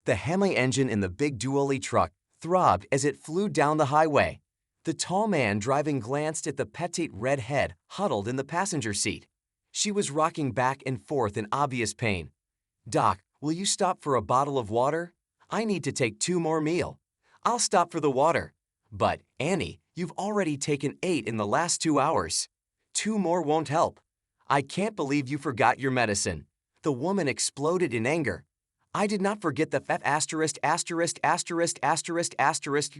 The Hemi engine in the big dually truck throbbed as it flew down the highway. The tall man driving glanced at the petite red head huddled in the passenger seat. She was rocking back and forth in obvious pain. "Doc, will you stop for a bottle of water? I need to take 2 more meal." "I'll stop for the water." "But, Annie, you've already taken 8 in the last 2 hours. 2 more won't help." "I can't believe you forgot your medicine." The woman exploded in anger. "I did not forget the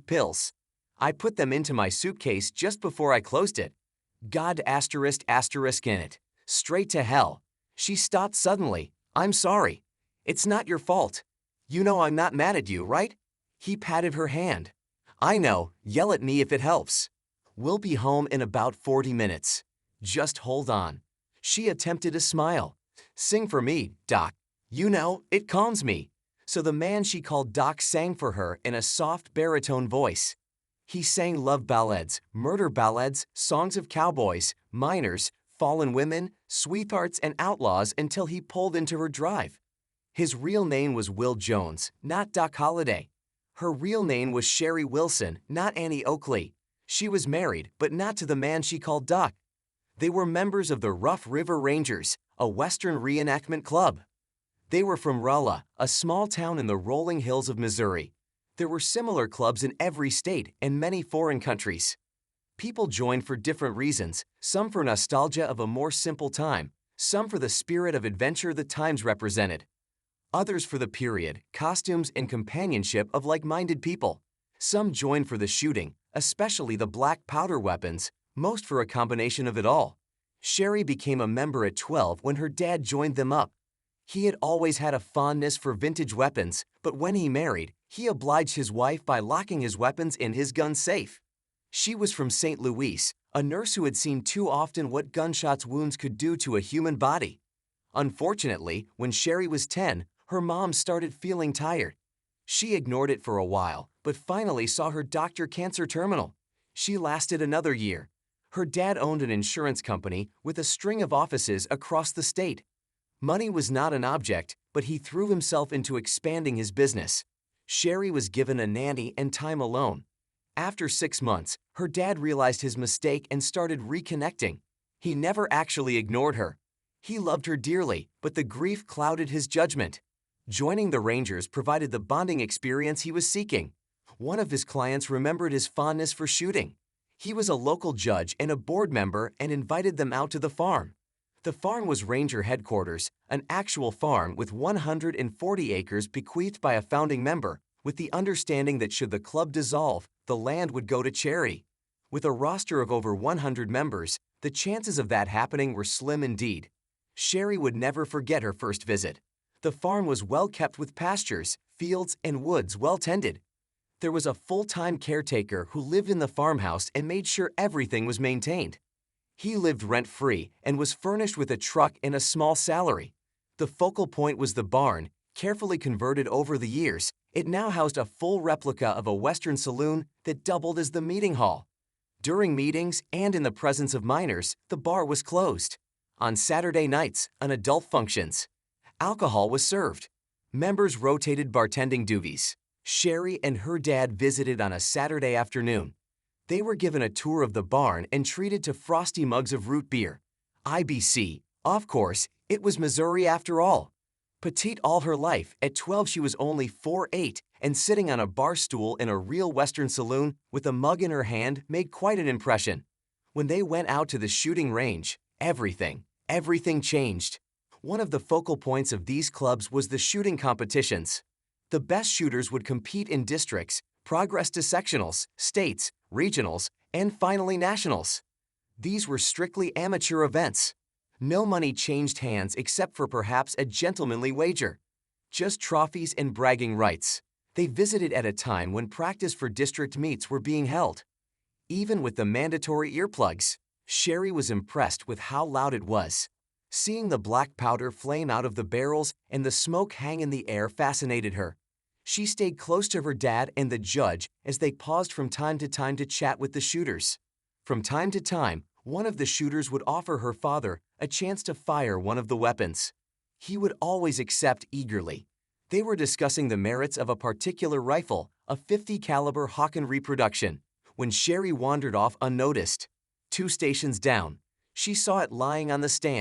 pills. I put them into my suitcase just before I closed it. God in it. Straight to hell." She stopped suddenly. "I'm sorry. It's not your fault. You know I'm not mad at you, right?" He patted her hand. "I know. Yell at me if it helps. We'll be home in about 40 minutes. Just hold on." She attempted a smile. "Sing for me, Doc. You know, it calms me." So the man she called Doc sang for her in a soft baritone voice. He sang love ballads, murder ballads, songs of cowboys, miners, fallen women, sweethearts, and outlaws until he pulled into her drive. His real name was Will Jones, not Doc Holliday. Her real name was Sherry Wilson, not Annie Oakley. She was married, but not to the man she called Doc. They were members of the Rough River Rangers, a Western reenactment club. They were from Rolla, a small town in the rolling hills of Missouri. There were similar clubs in every state and many foreign countries. People joined for different reasons, some for nostalgia of a more simple time, some for the spirit of adventure the times represented. Others for the period, costumes, and companionship of like-minded people. Some joined for the shooting, especially the black powder weapons, most for a combination of it all. Sherry became a member at 12 when her dad joined them up. He had always had a fondness for vintage weapons, but when he married, he obliged his wife by locking his weapons in his gun safe. She was from St. Louis, a nurse who had seen too often what gunshots wounds could do to a human body. Unfortunately, when Sherry was 10, her mom started feeling tired. She ignored it for a while, but finally saw her doctor cancer terminal. She lasted another year. Her dad owned an insurance company with a string of offices across the state. Money was not an object, but he threw himself into expanding his business. Sherry was given a nanny and time alone. After 6 months, her dad realized his mistake and started reconnecting. He never actually ignored her. He loved her dearly, but the grief clouded his judgment. Joining the Rangers provided the bonding experience he was seeking. One of his clients remembered his fondness for shooting. He was a local judge and a board member and invited them out to the farm. The farm was Ranger headquarters, an actual farm with 140 acres bequeathed by a founding member, with the understanding that should the club dissolve, the land would go to charity. With a roster of over 100 members, the chances of that happening were slim indeed. Sherry would never forget her first visit. The farm was well kept with pastures, fields, and woods well tended. There was a full-time caretaker who lived in the farmhouse and made sure everything was maintained. He lived rent-free and was furnished with a truck and a small salary. The focal point was the barn, carefully converted over the years. It now housed a full replica of a Western saloon that doubled as the meeting hall. During meetings and in the presence of minors, the bar was closed. On Saturday nights, and adult functions, alcohol was served. Members rotated bartending duties. Sherry and her dad visited on a Saturday afternoon. They were given a tour of the barn and treated to frosty mugs of root beer. IBC. Of course, it was Missouri after all. Petite all her life, at 12 she was only 4'8", and sitting on a bar stool in a real Western saloon with a mug in her hand made quite an impression. When they went out to the shooting range, everything changed. One of the focal points of these clubs was the shooting competitions. The best shooters would compete in districts, progress to sectionals, states, regionals, and finally nationals. These were strictly amateur events. No money changed hands except for perhaps a gentlemanly wager. Just trophies and bragging rights. They visited at a time when practice for district meets were being held. Even with the mandatory earplugs, Sherry was impressed with how loud it was. Seeing the black powder flame out of the barrels and the smoke hang in the air fascinated her. She stayed close to her dad and the judge as they paused from time to chat with the shooters. From time to time, one of the shooters would offer her father a chance to fire one of the weapons. He would always accept eagerly. They were discussing the merits of a particular rifle, a .50 caliber Hawken reproduction, when Sherry wandered off unnoticed. 2 stations down, she saw it lying on the stand.